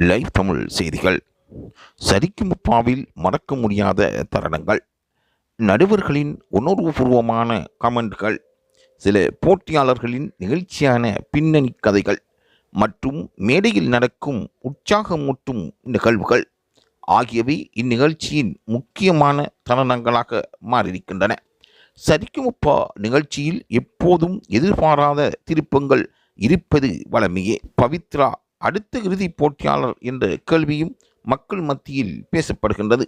Live Tamil செய்திகள். சரிக்குமுப்பாவில் மறக்க முடியாத தருணங்கள், நடுவர்களின் உணர்வுபூர்வமான கமெண்ட்கள், சில போட்டியாளர்களின் நிகழ்ச்சியான பின்னணி கதைகள் மற்றும் மேடையில் நடக்கும் உற்சாகமூட்டும் நிகழ்வுகள் ஆகியவை இந்நிகழ்ச்சியின் முக்கியமான தருணங்களாக மாறியிருக்கின்றன. சரிக்குமுப்பா நிகழ்ச்சியில் எப்போதும் எதிர்பாராத திருப்பங்கள் இருப்பது வழமையே. பவித்ரா அடுத்த இறுதிப் போட்டியாளர் என்ற கேள்வியும் மக்கள் மத்தியில் பேசப்படுகின்றது.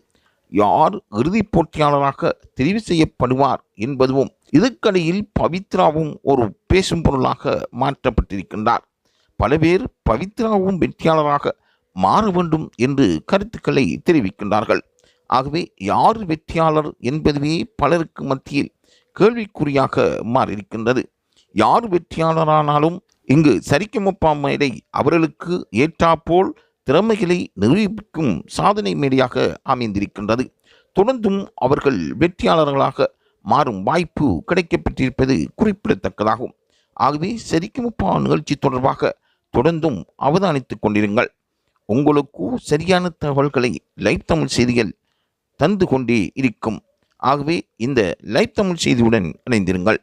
யார் இறுதிப் போட்டியாளராக தெரிவு செய்யப்படுவார் என்பதும் இதற்கிடையில் பவித்ராவும் ஒரு பேசும் பொருளாக மாற்றப்பட்டிருக்கின்றார். பல பேர் பவித்ராவும் வெற்றியாளராக மாற வேண்டும் என்று கருத்துக்களை தெரிவிக்கின்றார்கள். ஆகவே யார் வெற்றியாளர் என்பதுவே பலருக்கு மத்தியில் கேள்விக்குறியாக மாறியிருக்கின்றது. யார் வெற்றியாளரானாலும் இங்கு சரிக்குமுப்பா மேடை அவர்களுக்கு ஏற்றாப்போல் திறமைகளை நிரூபிக்கும் சாதனை மேடையாக அமைந்திருக்கின்றது. தொடர்ந்தும் அவர்கள் வெற்றியாளர்களாக மாறும் வாய்ப்பு கிடைக்கப்பட்டிருப்பது குறிப்பிடத்தக்கதாகும். ஆகவே சரிக்குமுப்பா நிகழ்ச்சி தொடர்பாக தொடர்ந்தும் அவதானித்துக் கொண்டிருங்கள். உங்களுக்கு சரியான தகவல்களை லைவ் தமிழ் செய்திகள் தந்து கொண்டே இருக்கும். ஆகவே இந்த லைவ் தமிழ் செய்தியுடன் இணைந்திருங்கள்.